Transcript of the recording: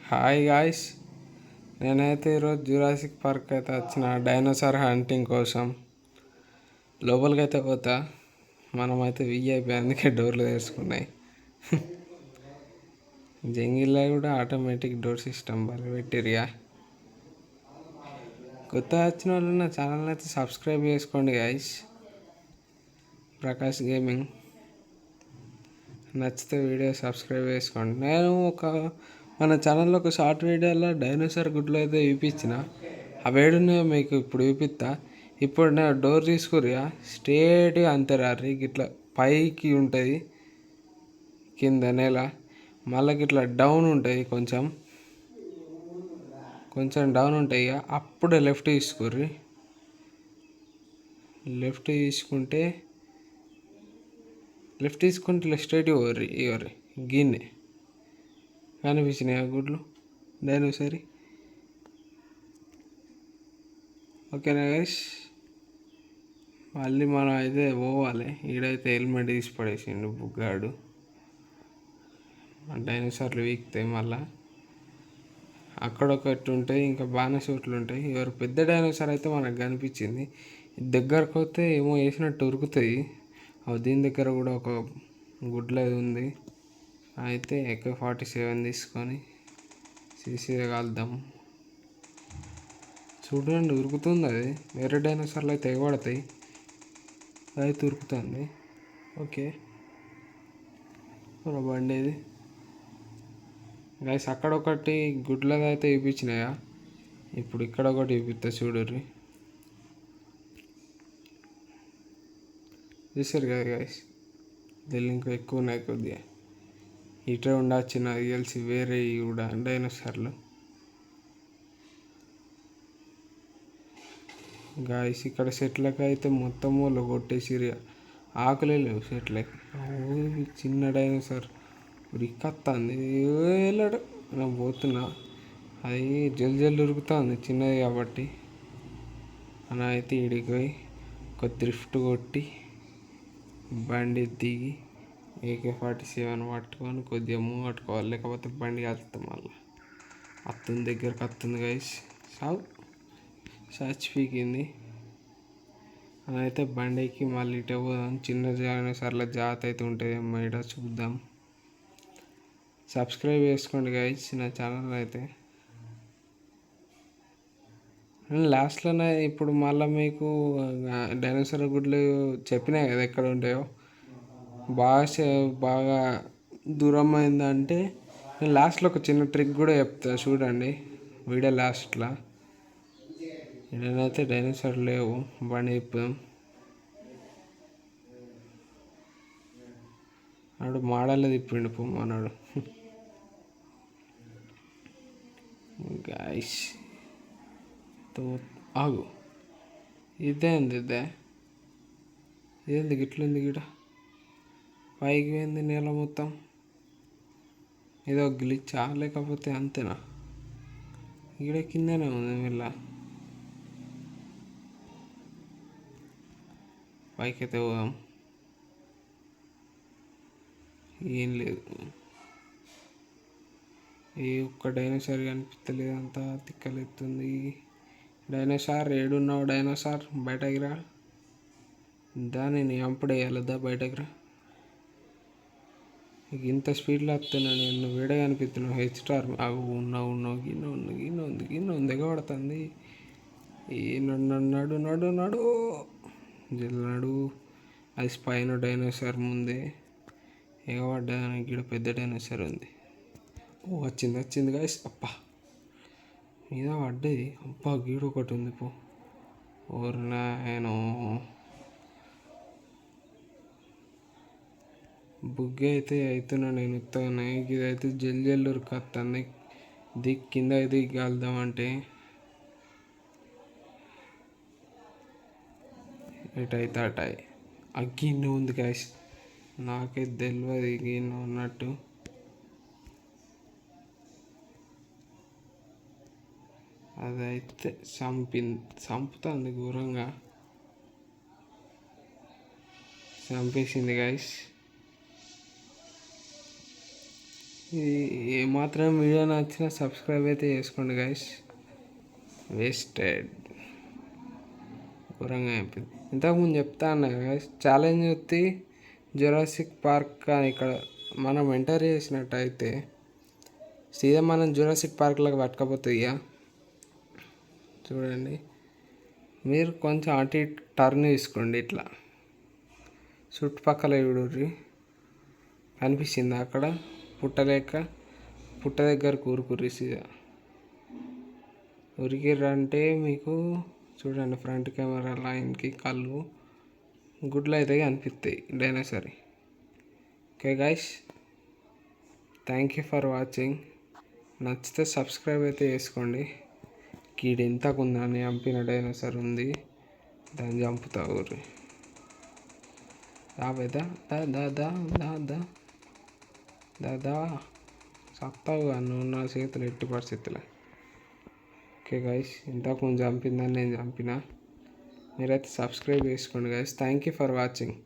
Hi guys, నేనైతే ఈరోజు Jurassic park అయితే వచ్చిన డైనోసార్ హంటింగ్ కోసం. లోపలికి అయితే పోతా. మనమైతే విఐపి, అందుకే డోర్లు తెరుచుకున్నాయి. జంగిల్లో కూడా ఆటోమేటిక్ డోర్ సిస్టమ్ బాగా పెట్టిరిగా. కొత్త వచ్చిన వాళ్ళు నా ఛానల్ని అయితే సబ్స్క్రైబ్ చేసుకోండి గాయ్స్. ప్రకాష్ గేమింగ్ నచ్చితే వీడియో సబ్స్క్రైబ్ చేసుకోండి. నేను మన ఛానల్లో ఒక షార్ట్ వీడియోలో డైనోసార్ గుడ్లు అయితే చూపించిన. ఆ వేడునే మీకు ఇప్పుడు చూపిస్తా. ఇప్పుడు నేను డోర్ తీసుకురిగా స్ట్రేట్గా అంతే రారి, గిట్లా పైకి ఉంటుంది కింద నేల, మళ్ళీ గిట్లా డౌన్ ఉంటుంది, కొంచెం డౌన్ ఉంటాయి. అప్పుడే లెఫ్ట్ తీసుకుర్రి. లెఫ్ట్ తీసుకుంటే స్ట్రైట్ ఇవ్వరి గిన్నె కనిపించినాయి ఆ గుడ్లు డైనోసారి. ఓకేనా గైస్, మళ్ళీ మనం అయితే పోవాలి. ఈడైతే హెల్మెట్ తీసి పడేసిండు బుగ్గాడు. డైనోసార్లు వీక్తాయి. మళ్ళా అక్కడ ఒకటి ఉంటాయి, ఇంకా బాణసూట్లు ఉంటాయి. ఎవరు పెద్ద డైనోసార్ అయితే మనకు కనిపించింది. దగ్గరకు వస్తే ఏమో వేసినట్టు ఉరుకుతాయి. దీని దగ్గర కూడా ఒక గుడ్లది ఉంది. అయితే AK-47 తీసుకొని సీసీగా కాల్దాం. చూడండి, ఉరుకుతుంది. అది వేరే డైనోసార్లు అయితే ఎగబడతాయి, అయితే ఉరుకుతుంది. ఓకే, మన బండి ఇది గైస్. అక్కడ ఒకటి గుడ్లది అయితే చూపించినాయా, ఇప్పుడు ఇక్కడ ఒకటి చూపిస్తా చూడర్రి. చూసారు కదా గైస్, దీన్ని ఇంకా ఎక్కువ ఉన్నాయి కొద్దిగా. ఇటే ఉండొచ్చు నాకు తెలిసి, వేరే కూడా డైనోసార్లు. గాయస్, ఇక్కడ చెట్లకి అయితే మొత్తం వాళ్ళు కొట్టేసిరి. ఆకులే లేవు చెట్లకి. చిన్న డైనోసార్ ఉరికత్తాంది. వెళ్ళాడు, నేను పోతున్నా. అది జల్ది ఉరుకుతుంది చిన్నది కాబట్టి. అని అయితే ఇడికి పోయి ఒక డ్రిఫ్ట్ కొట్టి బండి దిగి AK-47 పట్టుకొని కొద్దిగా మూవ్ పట్టుకోవాలి, లేకపోతే బండి కలుస్తాం. మళ్ళీ దగ్గరకు వస్తుంది గైస్. చచ్చిపోయింది అని అయితే బండికి మళ్ళీ ఇటే పోదాం. చిన్న డైనోసార్ల జాతి అయితే ఉంటుంది అమ్మాయిడ, చూద్దాం. సబ్స్క్రైబ్ చేసుకోండి గైస్ నా ఛానల్ అయితే. లాస్ట్లోనే ఇప్పుడు మళ్ళీ మీకు డైనోసార్ గుడ్లు చెప్పినాయి కదా ఎక్కడ ఉంటాయో. బాగా దూరం అయిందంటే నేను లాస్ట్లో ఒక చిన్న ట్రిక్ కూడా చెప్తా, చూడండి వీడియో లాస్ట్లో. నేనైతే డైనోసార్ లేవు, బండి తిప్పుదాం. అన్నాడు మాడల్లో తిప్పిండు పొమ్మన్నాడు. గాయస్ ఆగు, ఇదేంది గిట్లుంది గిట, పైకి పోయింది నేల మొత్తం. ఏదో గ్లిచ్చా లేకపోతే అంతేనా? ఇక్కడ కిందనే ఉంది మెల్ల, పైకైతే పోదాం. ఏం లేదు, ఏ ఒక్క డైనోసార్ కనిపించలేదు, అంతా తిక్కలెత్తుంది. డైనోసార్ ఏడున్నావు? డైనోసార్ బయటకి రా, దాన్ని చంపడేయాలదా, బయటకు రా. ఇంత స్పీడ్లో వస్తున్నాను నేను, వేడే కనిపిస్తున్నావు. హెచ్టార్ ఉన్నావు గిన్నె ఉంది ఎగబడుతుంది. నడు జల్లాడు. అది స్పైన్ డైనోసార్ ముందే ఎగబడ్డానికి ఇక్కడ పెద్ద డైనోసార్ ఉంది. వచ్చింది గాయస్. అప్పా మీద పడ్డది. అబ్బా గీడు ఒకటి ఉంది పో. నేను బుగ్గి అయితే అవుతున్నా నేను. ఇస్తాను ఇదైతే జల్లు ఉరుకొస్తుంది. కింద దిగి వెళ్దామంటే ఎటైతే అటాయి. ఆ గిన్నె ఉంది గాయస్, నాకే తెలియదు గిన్నె ఉన్నట్టు. అదైతే చంపుతుంది ఘోరంగా, చంపేసింది గాయస్. ఇది ఏమాత్రం వీడియో నచ్చినా సబ్స్క్రైబ్ అయితే చేసుకోండి గైస్. వేస్టెడ్ ఘోరంగా అయిపోయింది. ఇంతకుముందు చెప్తా అన్నా గైస్, ఛాలెంజ్ వచ్చి జురాసిక్ పార్క్ అని ఇక్కడ మనం ఎంటర్ చేసినట్టయితే సీదా మనం జురాసిక్ పార్క్లోకి పట్టుకపోతుంది. ఇక చూడండి, మీరు కొంచెం అటు ఇటు టర్న్ తీసుకోండి. ఇట్లా చుట్టుపక్కల చూడుర్రి, కనిపిస్తుందా అక్కడ పుట్ట దగ్గర కూరుకుర్రి. సీదా ఉరికిర్రంటే మీకు చూడండి ఫ్రంట్ కెమెరా లైన్కి కళ్ళు గుడ్లు అయితే కనిపిస్తాయి dinosaur. Okay guys, thank you for watching. నచ్చితే సబ్స్క్రైబ్ అయితే చేసుకోండి. కీడు ఎంతకుందని చంపిన డైనోసార్ ఉంది, దాన్ని చంపుతా ఊరి. రాబేదా దా దా దా దా దా దాదా సత్తావుగా నువ్వు నా చేతులు ఎట్టి పరిస్థితులే. ఓకే గైస్, ఇంతకుముందు చంపిందని నేను చంపిన. మీరైతే సబ్స్క్రైబ్ చేసుకోండి guys. Thank you for watching.